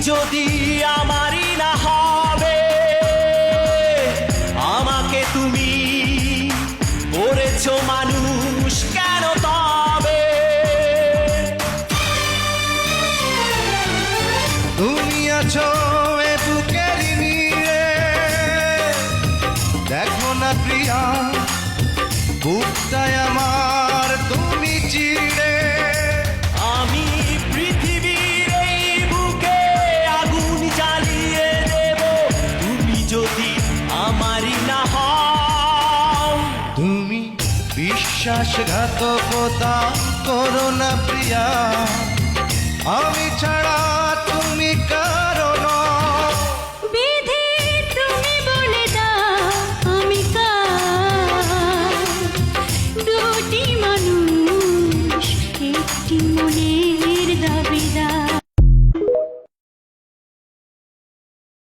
যদি আমারই না হবে, আমাকে তুমি করেছো মানুষ কেন তবে? তুমি আছো এ বুকের নিয়ে, দেখো না প্রিয়া বুকটায় আমার তুমি চিড়ে। আমি পৃথিবীর এই বুকে আগুন জ্বালিয়ে দেব, তুমি যদি আমারই না হও। তুমি বিশ্বাসঘাতকতা করো না প্রিয়া, আমি ছাড়া